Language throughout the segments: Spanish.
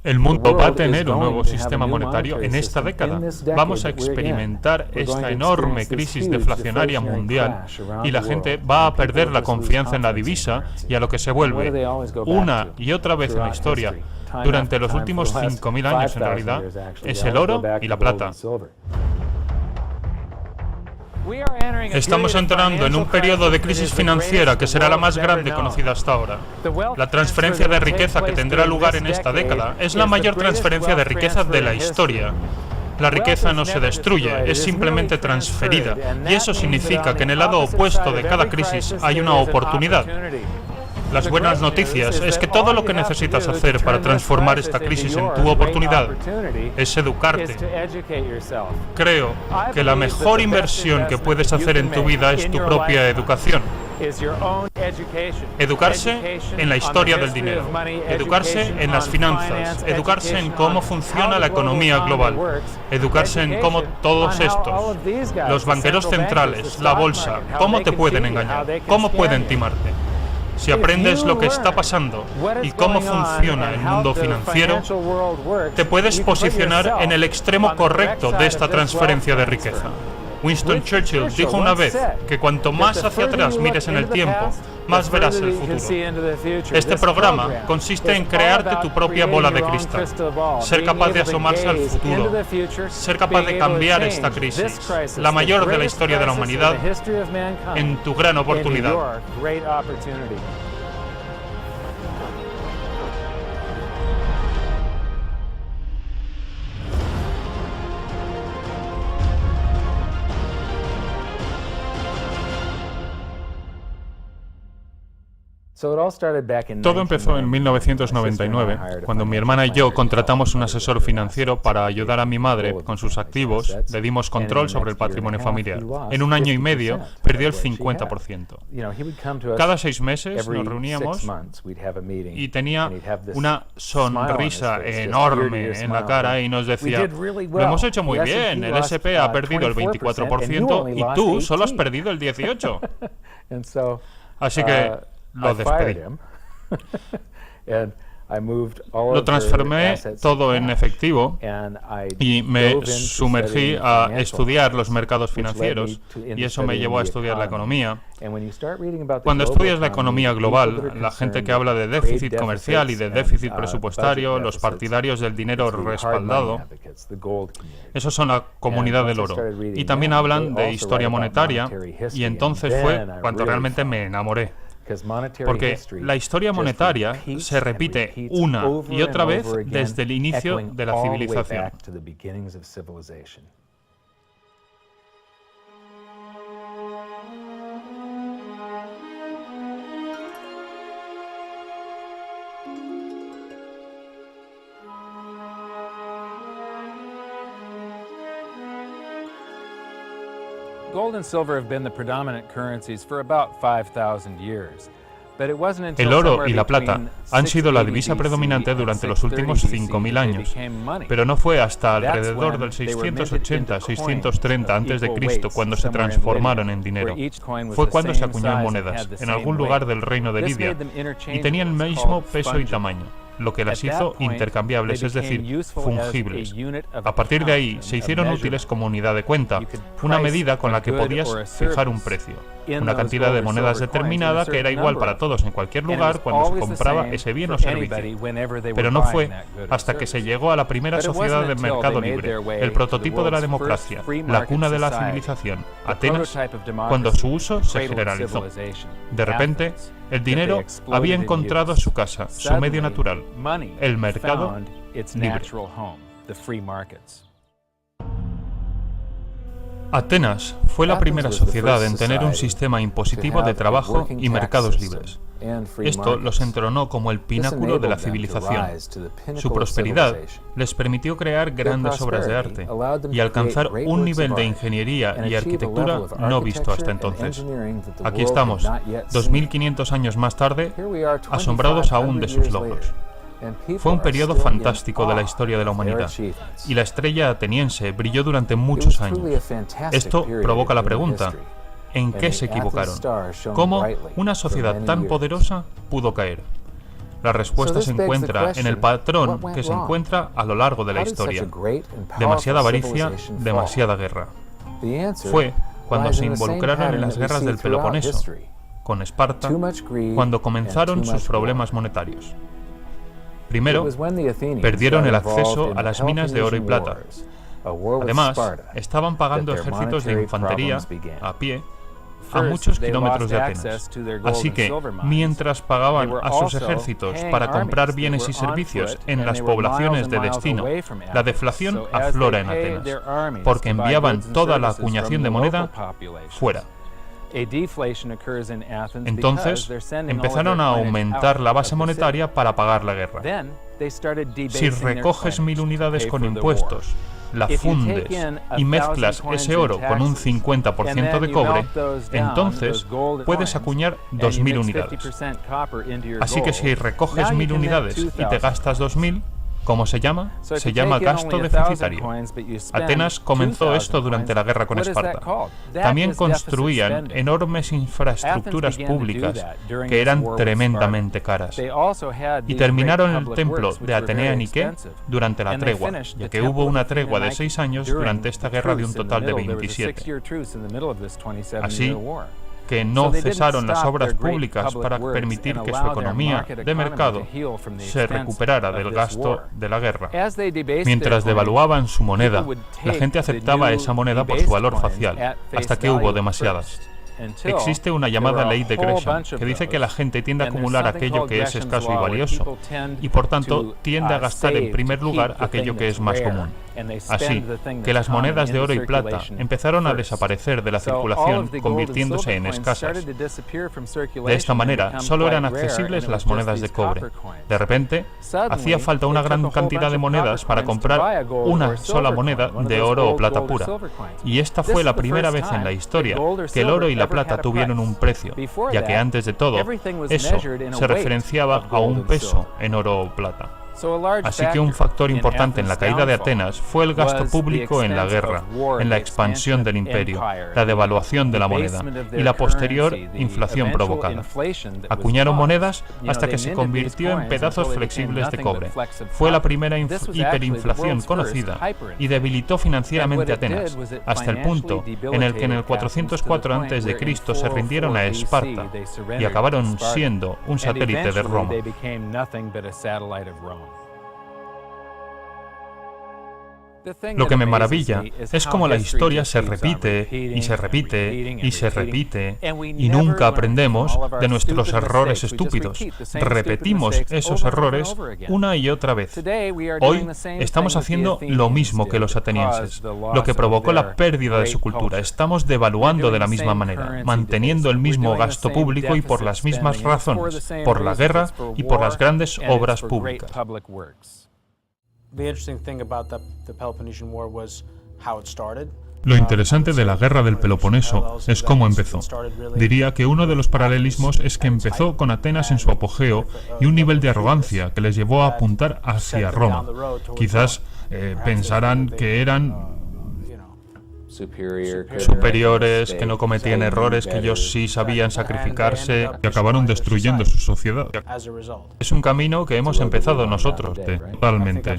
El mundo va a tener un nuevo sistema monetario en esta década. Vamos a experimentar esta enorme crisis deflacionaria mundial y la gente va a perder la confianza en la divisa y a lo que se vuelve una y otra vez en la historia, durante los últimos 5.000 años en realidad, es el oro y la plata. Estamos entrando en un periodo de crisis financiera que será la más grande conocida hasta ahora. La transferencia de riqueza que tendrá lugar en esta década es la mayor transferencia de riqueza de la historia. La riqueza no se destruye, es simplemente transferida, y eso significa que en el lado opuesto de cada crisis hay una oportunidad. Las buenas noticias es que todo lo que necesitas hacer para transformar esta crisis en tu oportunidad es educarte. Creo que la mejor inversión que puedes hacer en tu vida es tu propia educación. Educarse en la historia del dinero, educarse en las finanzas, educarse en cómo funciona la economía global, educarse en cómo todos estos, los banqueros centrales, la bolsa, cómo te pueden engañar, cómo pueden timarte. Si aprendes lo que está pasando y cómo funciona el mundo financiero, te puedes posicionar en el extremo correcto de esta transferencia de riqueza. Winston Churchill dijo una vez que cuanto más hacia atrás mires en el tiempo, más verás el futuro. Este programa consiste en crearte tu propia bola de cristal, ser capaz de asomarse al futuro, ser capaz de cambiar esta crisis, la mayor de la historia de la humanidad, en tu gran oportunidad. Todo empezó en 1999, cuando mi hermana y yo contratamos un asesor financiero para ayudar a mi madre con sus activos. Le dimos control sobre el patrimonio familiar. En un año y medio, perdió el 50%. Cada 6 meses nos reuníamos y tenía una sonrisa enorme en la cara y nos decía: lo hemos hecho muy bien, el S&P ha perdido el 24% y tú solo has perdido el 18%. Así que lo despedí. Lo transformé todo en efectivo y me sumergí a estudiar los mercados financieros, y eso me llevó a estudiar la economía. Cuando estudias la economía global, la gente que habla de déficit comercial y de déficit presupuestario, los partidarios del dinero respaldado, esos son la comunidad del oro. Y también hablan de historia monetaria, y entonces fue cuando realmente me enamoré. Porque la historia monetaria se repite una y otra vez desde el inicio de la civilización. Gold and silver have been the predominant currencies for about 5,000 years. El oro y la plata han sido la divisa predominante durante los últimos 5.000 años, pero no fue hasta alrededor del 680-630 a.C. cuando se transformaron en dinero. Fue cuando se acuñó en monedas, en algún lugar del reino de Lidia, y tenían el mismo peso y tamaño, lo que las hizo intercambiables, es decir, fungibles. A partir de ahí, se hicieron útiles como unidad de cuenta, una medida con la que podías fijar un precio, una cantidad de monedas determinada que era igual para todos en cualquier lugar cuando se compraba ese bien o servicio. Pero no fue hasta que se llegó a la primera sociedad de mercado libre, el prototipo de la democracia, la cuna de la civilización, Atenas, cuando su uso se generalizó. De repente, el dinero había encontrado su casa, su medio natural, el mercado libre. Atenas fue la primera sociedad en tener un sistema impositivo de trabajo y mercados libres. Esto los entronó como el pináculo de la civilización. Su prosperidad les permitió crear grandes obras de arte y alcanzar un nivel de ingeniería y arquitectura no visto hasta entonces. Aquí estamos, 2.500 años más tarde, asombrados aún de sus logros. Fue un periodo fantástico de la historia de la humanidad, y la estrella ateniense brilló durante muchos años. Esto provoca la pregunta: ¿en qué se equivocaron? ¿Cómo una sociedad tan poderosa pudo caer? La respuesta se encuentra en el patrón que se encuentra a lo largo de la historia. Demasiada avaricia, demasiada guerra. Fue cuando se involucraron en las guerras del Peloponeso, con Esparta, cuando comenzaron sus problemas monetarios. Primero, perdieron el acceso a las minas de oro y plata. Además, estaban pagando ejércitos de infantería, a pie, a muchos kilómetros de Atenas. Así que, mientras pagaban a sus ejércitos para comprar bienes y servicios en las poblaciones de destino, la deflación aflora en Atenas, porque enviaban toda la acuñación de moneda fuera. Entonces, empezaron a aumentar la base monetaria para pagar la guerra. Si recoges 1000 unidades con impuestos, la fundes y mezclas ese oro con un 50% de cobre, entonces puedes acuñar 2000 unidades. Así que si recoges 1000 unidades y te gastas 2000, ¿cómo se llama? Se llama gasto deficitario. Atenas comenzó esto durante la guerra con Esparta. También construían enormes infraestructuras públicas que eran tremendamente caras. Y terminaron el templo de Atenea Nike durante la tregua, ya que hubo una tregua de 6 años durante esta guerra de un total de 27. Así que no cesaron las obras públicas para permitir que su economía de mercado se recuperara del gasto de la guerra. Mientras devaluaban su moneda, la gente aceptaba esa moneda por su valor facial, hasta que hubo demasiadas. Existe una llamada ley de Gresham que dice que la gente tiende a acumular aquello que es escaso y valioso, y por tanto tiende a gastar en primer lugar aquello que es más común. Así que las monedas de oro y plata empezaron a desaparecer de la circulación, convirtiéndose en escasas. De esta manera, solo eran accesibles las monedas de cobre. De repente, hacía falta una gran cantidad de monedas para comprar una sola moneda de oro o plata pura. Y esta fue la primera vez en la historia que el oro y la plata tuvieron un precio, ya que antes de todo, eso se referenciaba a un peso en oro o plata. Así que un factor importante en la caída de Atenas fue el gasto público en la guerra, en la expansión del imperio, la devaluación de la moneda y la posterior inflación provocada. Acuñaron monedas hasta que se convirtió en pedazos flexibles de cobre. Fue la primera hiperinflación conocida y debilitó financieramente a Atenas, hasta el punto en el que en el 404 a.C. se rindieron a Esparta y acabaron siendo un satélite de Roma. Lo que me maravilla es cómo la historia se repite y se repite y se repite y nunca aprendemos de nuestros errores estúpidos. Repetimos esos errores una y otra vez. Hoy estamos haciendo lo mismo que los atenienses, lo que provocó la pérdida de su cultura. Estamos devaluando de la misma manera, manteniendo el mismo gasto público y por las mismas razones, por la guerra y por las grandes obras públicas. Lo interesante de la guerra del Peloponeso es cómo empezó. Diría que uno de los paralelismos es que empezó con Atenas en su apogeo y un nivel de arrogancia que les llevó a apuntar hacia Roma. Quizás pensarán que eran superiores, que no cometían errores, que ellos sí sabían sacrificarse y acabaron destruyendo su sociedad. Es un camino que hemos empezado nosotros, totalmente.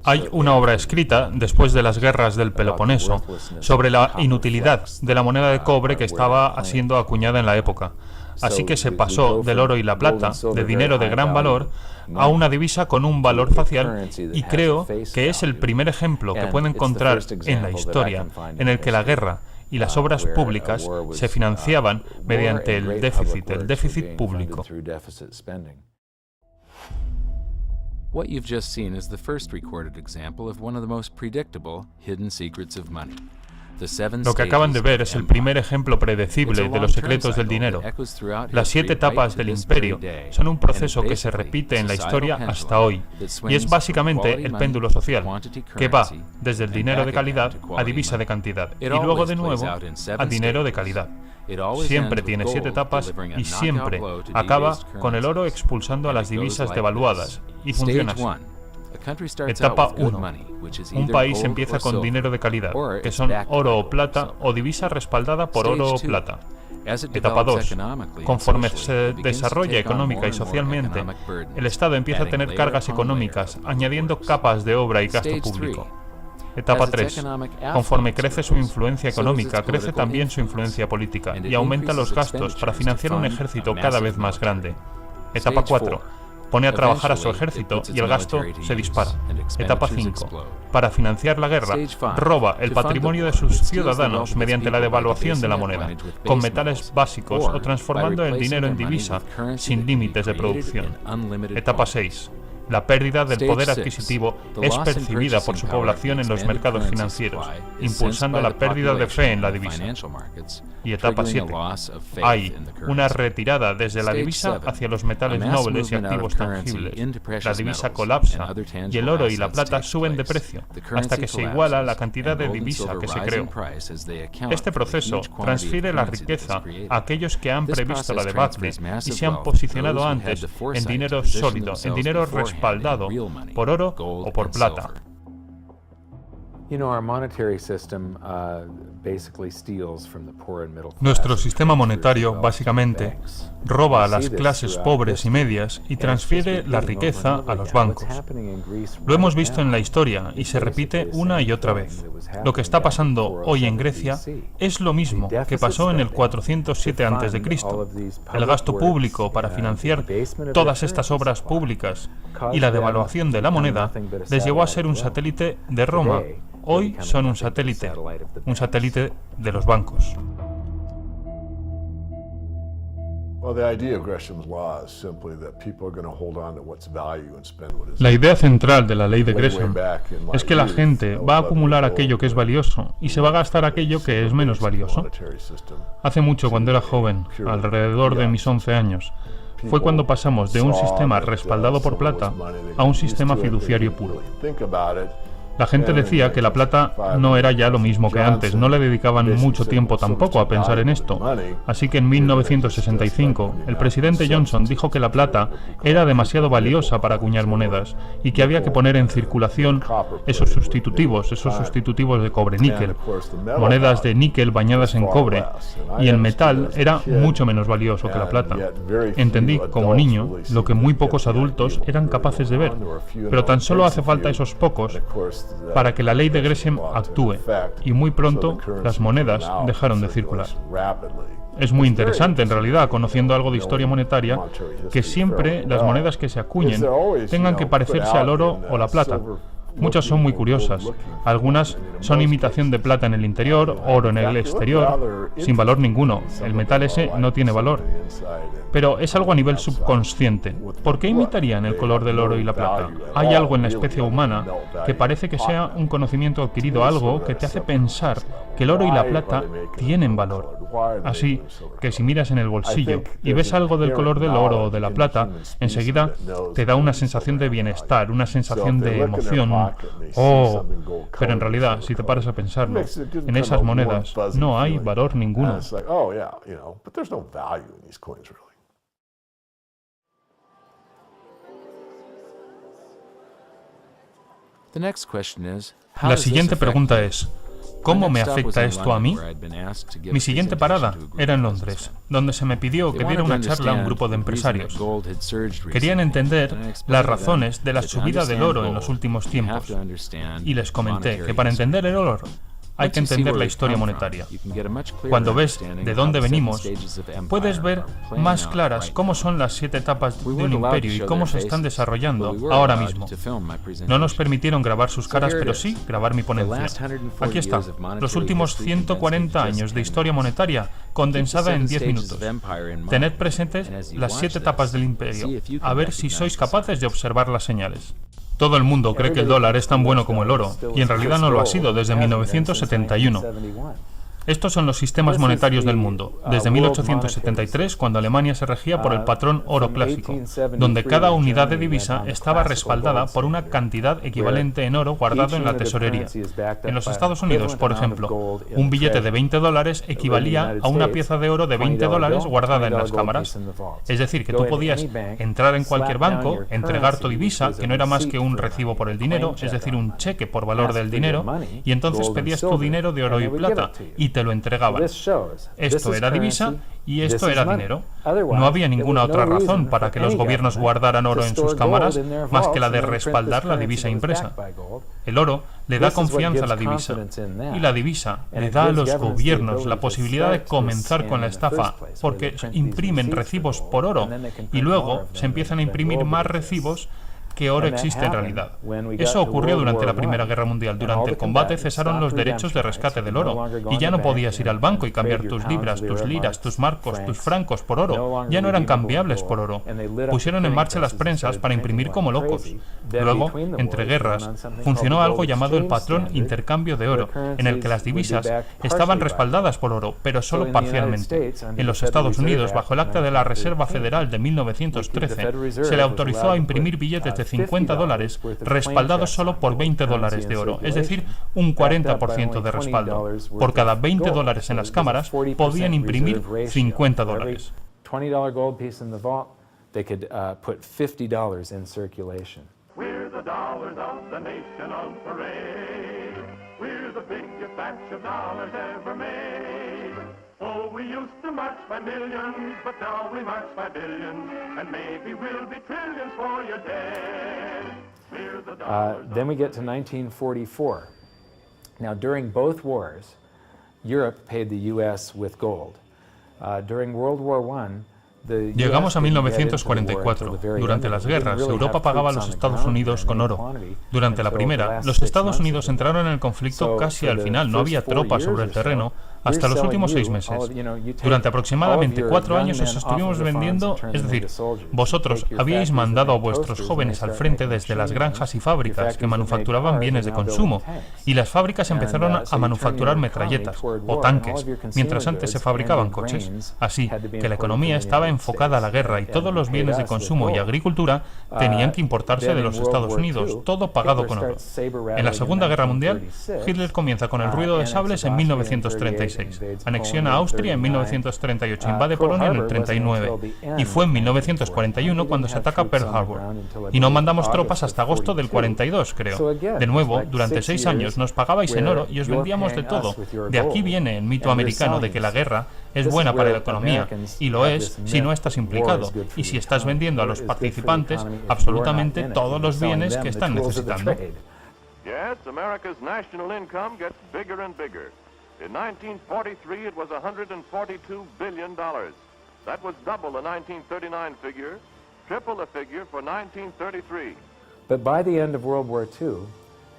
Hay una obra escrita, después de las guerras del Peloponeso, sobre la inutilidad de la moneda de cobre que estaba siendo acuñada en la época. Así que se pasó del oro y la plata, de dinero de gran valor, a una divisa con un valor facial, y creo que es el primer ejemplo que puedo encontrar en la historia en el que la guerra y las obras públicas se financiaban mediante el déficit público. What you've just seen is the first recorded example of one of the most predictable hidden secrets of money. Lo que acaban de ver es el primer ejemplo predecible de los secretos del dinero. Las 7 etapas del imperio son un proceso que se repite en la historia hasta hoy, y es básicamente el péndulo social, que va desde el dinero de calidad a divisa de cantidad, y luego de nuevo a dinero de calidad. Siempre tiene 7 etapas y siempre acaba con el oro expulsando a las divisas devaluadas, y funciona así. Etapa 1. Un país empieza con dinero de calidad, que son oro o plata o divisa respaldada por oro o plata. Etapa 2. Conforme se desarrolla económica y socialmente, el Estado empieza a tener cargas económicas, añadiendo capas de obra y gasto público. Etapa 3. Conforme crece su influencia económica, crece también su influencia política y aumenta los gastos para financiar un ejército cada vez más grande. Etapa 4. Pone a trabajar a su ejército y el gasto se dispara. Etapa 5. Para financiar la guerra, roba el patrimonio de sus ciudadanos mediante la devaluación de la moneda, con metales básicos o transformando el dinero en divisa sin límites de producción. Etapa 6. La pérdida del poder adquisitivo es percibida por su población en los mercados financieros, impulsando la pérdida de fe en la divisa. Y etapa 7. Hay una retirada desde la divisa hacia los metales nobles y activos tangibles. La divisa colapsa y el oro y la plata suben de precio, hasta que se iguala la cantidad de divisa que se creó. Este proceso transfiere la riqueza a aquellos que han previsto la debacle y se han posicionado antes en dinero sólido, en dinero respaldado por oro o por plata. Nuestro sistema monetario, básicamente, roba a las clases pobres y medias y transfiere la riqueza a los bancos. Lo hemos visto en la historia y se repite una y otra vez. Lo que está pasando hoy en Grecia es lo mismo que pasó en el 407 a.C. El gasto público para financiar todas estas obras públicas y la devaluación de la moneda les llevó a ser un satélite de Roma. Hoy son un satélite de los bancos. La idea central de la ley de Gresham es que la gente va a acumular aquello que es valioso y se va a gastar aquello que es menos valioso. Hace mucho, cuando era joven, alrededor de mis 11 años, fue cuando pasamos de un sistema respaldado por plata a un sistema fiduciario puro. La gente decía que la plata no era ya lo mismo que antes, no le dedicaban mucho tiempo tampoco a pensar en esto. Así que en 1965, el presidente Johnson dijo que la plata era demasiado valiosa para acuñar monedas y que había que poner en circulación esos sustitutivos de cobre-níquel, monedas de níquel bañadas en cobre, y el metal era mucho menos valioso que la plata. Entendí, como niño, lo que muy pocos adultos eran capaces de ver, pero tan solo hace falta esos pocos para que la ley de Gresham actúe, y muy pronto las monedas dejaron de circular. Es muy interesante, en realidad, conociendo algo de historia monetaria, que siempre las monedas que se acuñen tengan que parecerse al oro o la plata. Muchas son muy curiosas. Algunas son imitación de plata en el interior, oro en el exterior, sin valor ninguno. El metal ese no tiene valor. Pero es algo a nivel subconsciente. ¿Por qué imitarían el color del oro y la plata? Hay algo en la especie humana que parece que sea un conocimiento adquirido, algo que te hace pensar que el oro y la plata tienen valor. Así que si miras en el bolsillo y ves algo del color del oro o de la plata, enseguida te da una sensación de bienestar, una sensación de emoción. Oh, pero en realidad, si te paras a pensarlo, en esas monedas no hay valor ninguno. La siguiente pregunta es: ¿cómo me afecta esto a mí? Mi siguiente parada era en Londres, donde se me pidió que diera una charla a un grupo de empresarios. Querían entender las razones de la subida del oro en los últimos tiempos, y les comenté que para entender el oro hay que entender la historia monetaria. Cuando ves de dónde venimos, puedes ver más claras cómo son las 7 etapas de un imperio y cómo se están desarrollando ahora mismo. No nos permitieron grabar sus caras, pero sí grabar mi ponencia. Aquí está, los últimos 140 años de historia monetaria condensada en 10 minutos. Tened presentes las 7 etapas del imperio, a ver si sois capaces de observar las señales. Todo el mundo cree que el dólar es tan bueno como el oro, y en realidad no lo ha sido desde 1971. Estos son los sistemas monetarios del mundo, desde 1873, cuando Alemania se regía por el patrón oro clásico, donde cada unidad de divisa estaba respaldada por una cantidad equivalente en oro guardado en la tesorería. En los Estados Unidos, por ejemplo, un billete de $20 equivalía a una pieza de oro de $20 guardada en las cámaras. Es decir, que tú podías entrar en cualquier banco, entregar tu divisa, que no era más que un recibo por el dinero, es decir, un cheque por valor del dinero, y entonces pedías tu dinero de oro y plata, y te lo entregaban. Esto era divisa y esto era dinero. No había ninguna otra razón para que los gobiernos guardaran oro en sus cámaras más que la de respaldar la divisa impresa. El oro le da confianza a la divisa, y la divisa le da a los gobiernos la posibilidad de comenzar con la estafa, porque imprimen recibos por oro y luego se empiezan a imprimir más recibos que oro existe en realidad. Eso ocurrió durante la Primera Guerra Mundial. Durante el combate cesaron los derechos de rescate del oro y ya no podías ir al banco y cambiar tus libras, tus liras, tus marcos, tus francos por oro. Ya no eran cambiables por oro. Pusieron en marcha las prensas para imprimir como locos. Luego, entre guerras, funcionó algo llamado el patrón intercambio de oro, en el que las divisas estaban respaldadas por oro, pero solo parcialmente. En los Estados Unidos, bajo el Acta de la Reserva Federal de 1913, se le autorizó a imprimir billetes de $50 respaldados solo por $20 de oro, es decir, un 40% de respaldo. Por cada $20 en las cámaras podían imprimir $50. $20 gold piece in the vault, they could put $50 in circulation. We're the dollars of the nation on parade. We're the biggest batch of dollars ever made. Oh, we used to march by millions, but now we march by billions, and maybe we'll be trillions for your dead. We're the dollars. Then we get to 1944. Now, during both wars, Europe paid the U.S. with gold. During World War I, llegamos a 1944. Durante las guerras, Europa pagaba a los Estados Unidos con oro. Durante la primera, los Estados Unidos entraron en el conflicto casi al final. No había tropas sobre el terreno hasta los últimos 6 meses. Durante aproximadamente 4 años os estuvimos vendiendo, es decir, vosotros habíais mandado a vuestros jóvenes al frente desde las granjas y fábricas que manufacturaban bienes de consumo, y las fábricas empezaron a manufacturar metralletas o tanques, mientras antes se fabricaban coches. Así que la economía estaba enfocada a la guerra y todos los bienes de consumo y agricultura tenían que importarse de los Estados Unidos, todo pagado con oro. En la Segunda Guerra Mundial, Hitler comienza con el ruido de sables en 1936. Anexiona a Austria en 1938, invade Polonia en el 39, y fue en 1941 cuando se ataca Pearl Harbor. Y no mandamos tropas hasta agosto del 42, creo. De nuevo, durante 6 años nos pagabais en oro y os vendíamos de todo. De aquí viene el mito americano de que la guerra es buena para la economía, y lo es si no estás implicado, y si estás vendiendo a los participantes absolutamente todos los bienes que están necesitando. Yes, America's national income gets bigger and bigger. In 1943, it was $142 billion. That was double the 1939 figure, triple the figure for 1933. But by the end of World War II,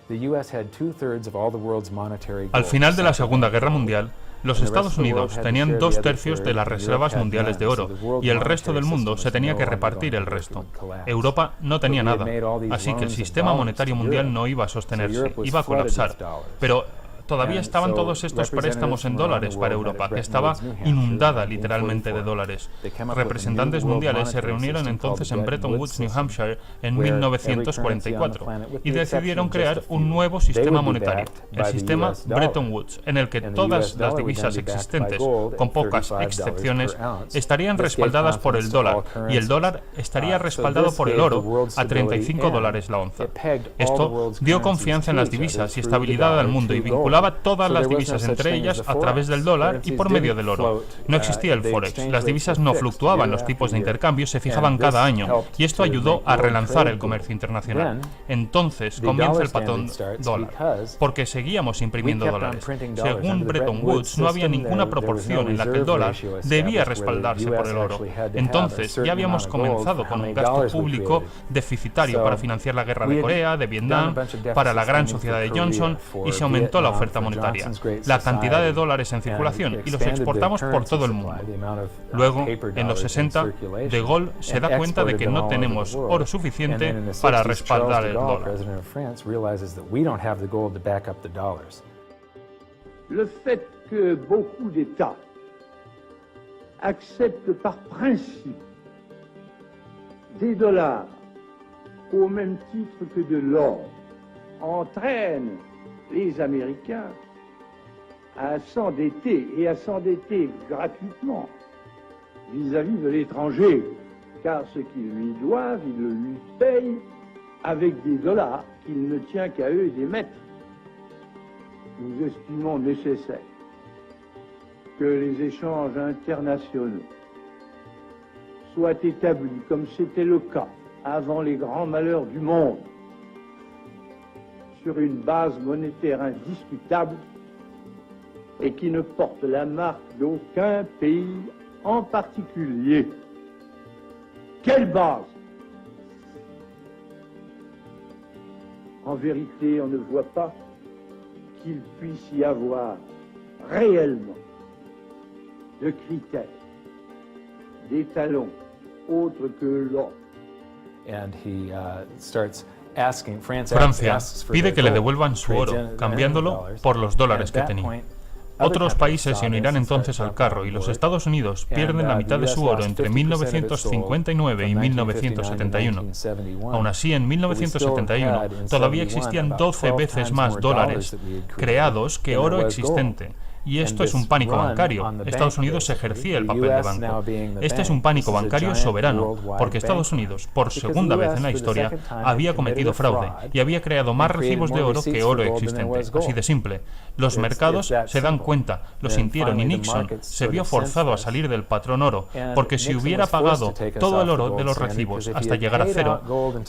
the U.S. had 2/3 of all the world's monetary gold. Al final de la Segunda Guerra Mundial, los Estados Unidos tenían 2/3 de las reservas mundiales de oro, y el resto del mundo se tenía que repartir el resto. Europa no tenía nada, así que el sistema monetario mundial no iba a sostenerse, iba a colapsar. Pero todavía estaban todos estos préstamos en dólares para Europa, que estaba inundada literalmente de dólares. Representantes mundiales se reunieron entonces en Bretton Woods, New Hampshire, en 1944, y decidieron crear un nuevo sistema monetario, el sistema Bretton Woods, en el que todas las divisas existentes, con pocas excepciones, estarían respaldadas por el dólar, y el dólar estaría respaldado por el oro a $35 la onza. Esto dio confianza en las divisas y estabilidad al mundo, y vinculaba todas las divisas entre ellas a través del dólar y por medio del oro. No existía el forex, las divisas no fluctuaban, los tipos de intercambio se fijaban cada año, y esto ayudó a relanzar el comercio internacional. Entonces comienza el patrón dólar, porque seguíamos imprimiendo dólares. Según Bretton Woods, no había ninguna proporción en la que el dólar debía respaldarse por el oro. Entonces ya habíamos comenzado con un gasto público deficitario para financiar la guerra de Corea, de Vietnam, para la gran sociedad de Johnson, y se aumentó la oferta monetaria, la cantidad de dólares en circulación, y los exportamos por todo el mundo. Luego, en los 60, De Gaulle se da cuenta de que no tenemos oro suficiente para respaldar el dólar. Le fait que beaucoup d'États acceptent par principe des dollars au même titre que de l'or entraîne les Américains à s'endetter, et à s'endetter gratuitement vis-à-vis de l'étranger, car ce qu'ils lui doivent, ils le lui payent avec des dollars qu'il ne tient qu'à eux d'émettre. Nous estimons nécessaire que les échanges internationaux soient établis comme c'était le cas avant les grands malheurs du monde, sur une base monétaire indiscutable et qui ne porte la marque d'aucun pays en particulier. Quelle base? En vérité, on ne voit pas qu'il puisse y avoir réellement de critères, d'étalons autres que l'or. Francia pide que le devuelvan su oro, cambiándolo por los dólares que tenía. Otros países se unirán entonces al carro y los Estados Unidos pierden la mitad de su oro entre 1959 y 1971. Aún así, en 1971 todavía existían 12 veces más dólares creados que oro existente. Y esto es un pánico bancario. Estados Unidos ejercía el papel de banco. Este es un pánico bancario soberano, porque Estados Unidos, por segunda vez en la historia, había cometido fraude y había creado más recibos de oro que oro existente. Así de simple. Los mercados se dan cuenta, lo sintieron, y Nixon se vio forzado a salir del patrón oro, porque si hubiera pagado todo el oro de los recibos hasta llegar a cero,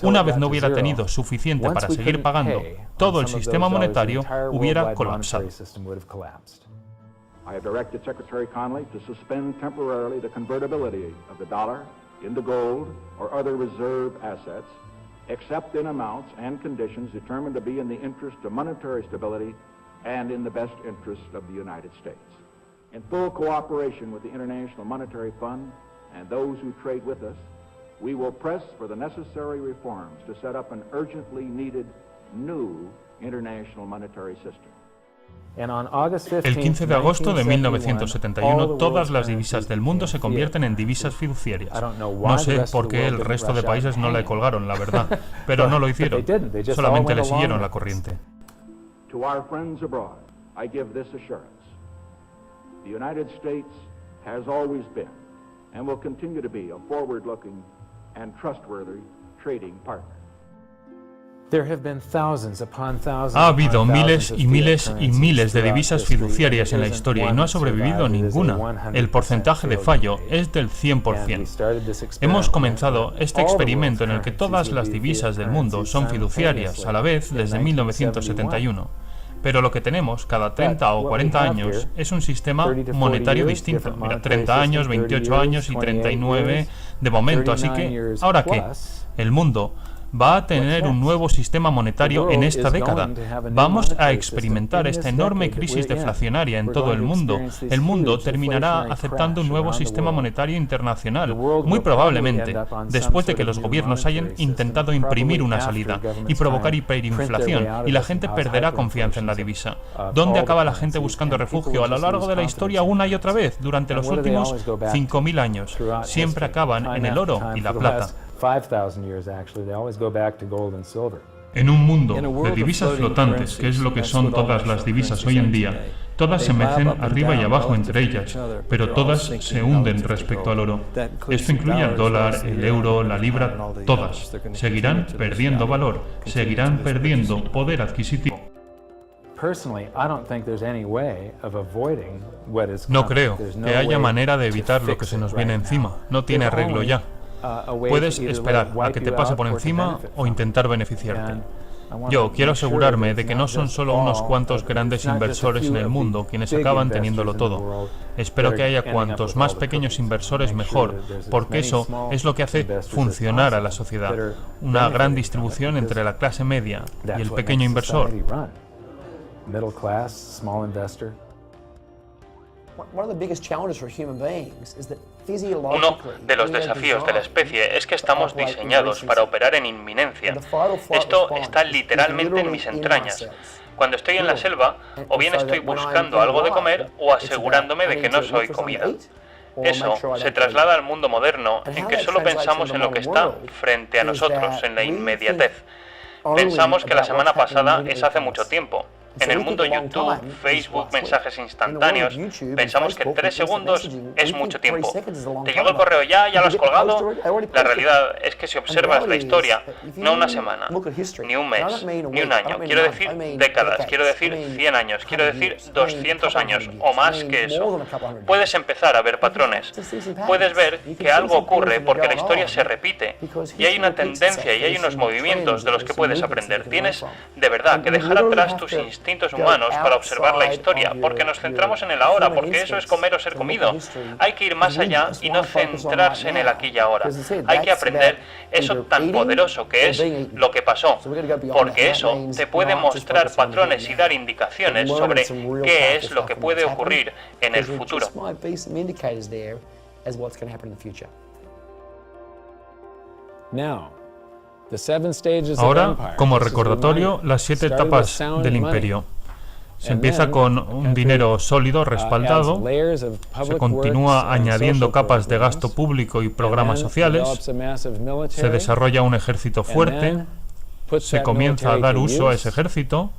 una vez no hubiera tenido suficiente para seguir pagando, todo el sistema monetario hubiera colapsado. I have directed Secretary Connally to suspend temporarily the convertibility of the dollar into gold or other reserve assets, except in amounts and conditions determined to be in the interest of monetary stability and in the best interest of the United States. In full cooperation with the International Monetary Fund and those who trade with us, we will press for the necessary reforms to set up an urgently needed new international monetary system. El 15 de agosto de 1971, todas las divisas del mundo se convierten en divisas fiduciarias. No sé por qué el resto de países no le colgaron, la verdad, pero no lo hicieron, solamente le siguieron la corriente. To our friends abroad, I give this assurance. The United States has always been and will continue to be a forward-looking and trustworthy trading partner. Ha habido miles y miles y miles de divisas fiduciarias en la historia y no ha sobrevivido ninguna. El porcentaje de fallo es del 100%. Hemos comenzado este experimento en el que todas las divisas del mundo son fiduciarias a la vez desde 1971. Pero lo que tenemos cada 30 o 40 años es un sistema monetario distinto. Mira, 30 años, 28 años y 39 de momento. Así que, ¿ahora qué? El mundo va a tener un nuevo sistema monetario en esta década. Vamos a experimentar esta enorme crisis deflacionaria en todo el mundo. El mundo terminará aceptando un nuevo sistema monetario internacional, muy probablemente, después de que los gobiernos hayan intentado imprimir una salida y provocar hiperinflación, y la gente perderá confianza en la divisa. ¿Dónde acaba la gente buscando refugio a lo largo de la historia una y otra vez durante los últimos 5.000 años? Siempre acaban en el oro y la plata. En un mundo de divisas flotantes, que es lo que son todas las divisas hoy en día, todas se mecen arriba y abajo entre ellas, pero todas se hunden respecto al oro. Esto incluye al dólar, el euro, la libra, todas. Seguirán perdiendo valor, seguirán perdiendo poder adquisitivo. No creo que haya manera de evitar lo que se nos viene encima. No tiene arreglo ya. Puedes esperar a que te pase por encima o intentar beneficiarte. Yo quiero asegurarme de que no son solo unos cuantos grandes inversores en el mundo quienes acaban teniéndolo todo. Espero que haya cuantos más pequeños inversores mejor, porque eso es lo que hace funcionar a la sociedad. Una gran distribución entre la clase media y el pequeño inversor. Uno de los desafíos de la especie es que estamos diseñados para operar en inminencia. Esto está literalmente en mis entrañas. Cuando estoy en la selva, o bien estoy buscando algo de comer o asegurándome de que no soy comida. Eso se traslada al mundo moderno, en que solo pensamos en lo que está frente a nosotros, en la inmediatez. Pensamos que la semana pasada es hace mucho tiempo. En el mundo YouTube, Facebook, mensajes instantáneos, pensamos que 3 segundos es mucho tiempo. ¿Te llegó el correo ya? ¿Ya lo has colgado? La realidad es que si observas la historia, no una semana, ni un mes, ni un año, quiero decir décadas, quiero decir 100 años, quiero decir 200 años o más que eso, puedes empezar a ver patrones. Puedes ver que algo ocurre porque la historia se repite y hay una tendencia y hay unos movimientos de los que puedes aprender. Tienes de verdad que dejar atrás tus instintos humanos para observar la historia, porque nos centramos en el ahora, porque eso es comer o ser comido. Hay que ir más allá y no centrarse en el aquí y ahora. Hay que aprender eso tan poderoso que es lo que pasó, porque eso te puede mostrar patrones y dar indicaciones sobre qué es lo que puede ocurrir en el futuro. Ahora, como recordatorio, las 7 etapas del imperio. Se empieza con un dinero sólido, respaldado, se continúa añadiendo capas de gasto público y programas sociales, se desarrolla un ejército fuerte, se comienza a dar uso a ese ejército,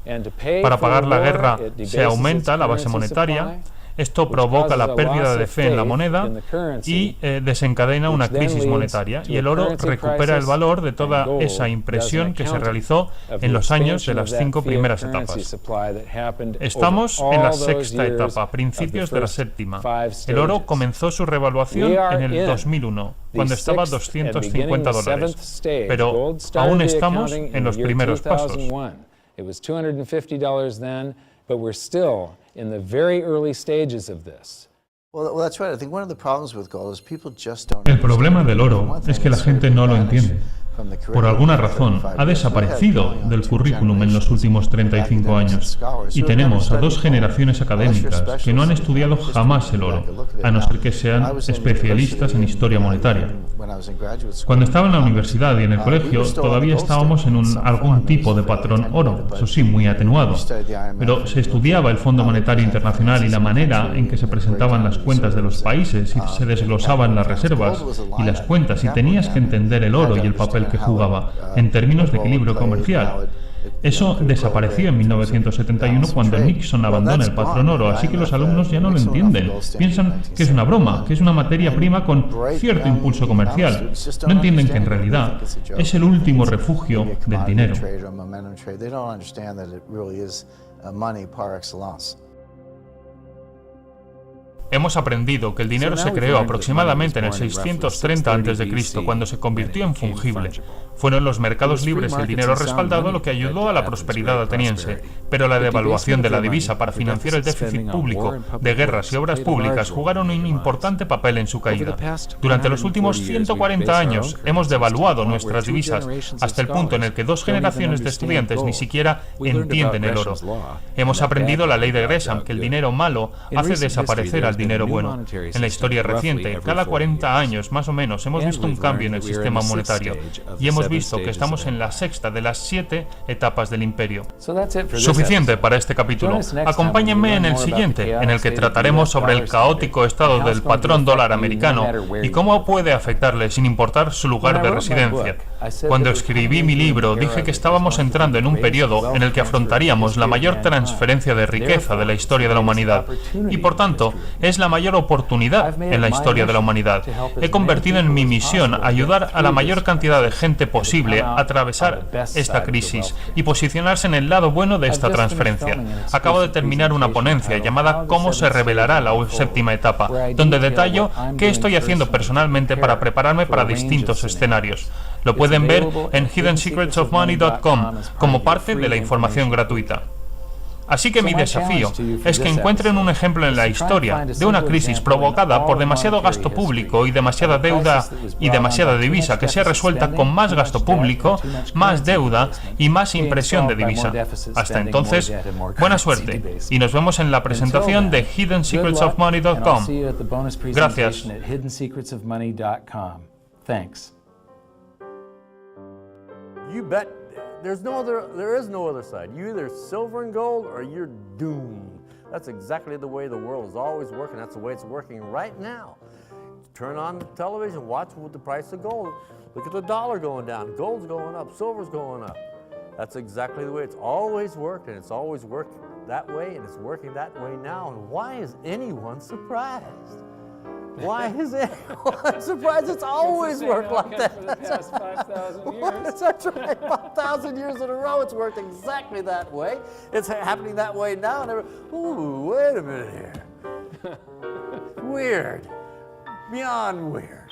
para pagar la guerra se aumenta la base monetaria. Esto provoca la pérdida de fe en la moneda y desencadena una crisis monetaria, y el oro recupera el valor de toda esa impresión que se realizó en los años de las 5 primeras etapas. Estamos en la 6ª etapa, principios de la 7ª. El oro comenzó su revaluación en el 2001, cuando estaba a $250, pero aún estamos en los primeros pasos. In the very early stages of this. El problema del oro es que la gente no lo entiende. Por alguna razón, ha desaparecido del currículum en los últimos 35 años, y tenemos a 2 generaciones académicas que no han estudiado jamás el oro, a no ser que sean especialistas en historia monetaria. Cuando estaba en la universidad y en el colegio, todavía estábamos en algún tipo de patrón oro, eso sí, muy atenuado, pero se estudiaba el Fondo Monetario Internacional y la manera en que se presentaban las cuentas de los países, y se desglosaban las reservas y las cuentas, y tenías que entender el oro y el papel que jugaba en términos de equilibrio comercial. Eso desapareció en 1971 cuando Nixon abandona el patrón oro, así que los alumnos ya no lo entienden. Piensan que es una broma, que es una materia prima con cierto impulso comercial. No entienden que en realidad es el último refugio del dinero. Hemos aprendido que el dinero se creó aproximadamente en el 630 a.C., cuando se convirtió en fungible. Fueron los mercados libres y el dinero respaldado lo que ayudó a la prosperidad ateniense, pero la devaluación de la divisa para financiar el déficit público de guerras y obras públicas jugaron un importante papel en su caída. Durante los últimos 140 años hemos devaluado nuestras divisas hasta el punto en el que 2 generaciones de estudiantes ni siquiera entienden el oro. Hemos aprendido la ley de Gresham, que el dinero malo hace desaparecer al dinero bueno. En la historia reciente, cada 40 años más o menos, hemos visto un cambio en el sistema monetario, y hemos visto que estamos en la 6ª de las 7 etapas del imperio. Suficiente para este capítulo. Acompáñenme en el siguiente, en el que trataremos sobre el caótico estado del patrón dólar americano y cómo puede afectarle sin importar su lugar de residencia. Cuando escribí mi libro, dije que estábamos entrando en un periodo en el que afrontaríamos la mayor transferencia de riqueza de la historia de la humanidad, y por tanto, es la mayor oportunidad en la historia de la humanidad. He convertido en mi misión ayudar a la mayor cantidad de gente posible a atravesar esta crisis y posicionarse en el lado bueno de esta transferencia. Acabo de terminar una ponencia llamada ¿Cómo se revelará la 7ª etapa?, donde detallo qué estoy haciendo personalmente para prepararme para distintos escenarios. Lo pueden ver en hiddensecretsofmoney.com como parte de la información gratuita. Así que mi desafío es que encuentren un ejemplo en la historia de una crisis provocada por demasiado gasto público y demasiada deuda y demasiada divisa que sea resuelta con más gasto público, más deuda y más impresión de divisa. Hasta entonces, buena suerte y nos vemos en la presentación de hiddensecretsofmoney.com. Gracias. There is no other side. You're either silver and gold or you're doomed. That's exactly the way the world is always working. That's the way it's working right now. Turn on the television, watch with the price of gold. Look at the dollar going down. Gold's going up. Silver's going up. That's exactly the way it's always worked, and it's always worked that way, and it's working that way now. And why is anyone surprised? Why is anyone surprised? It's always worked like that. For the past 5,000 years. That's right. 5,000 years in a row, it's worked exactly that way. It's happening that way now. And ooh, wait a minute here. Weird. Beyond weird.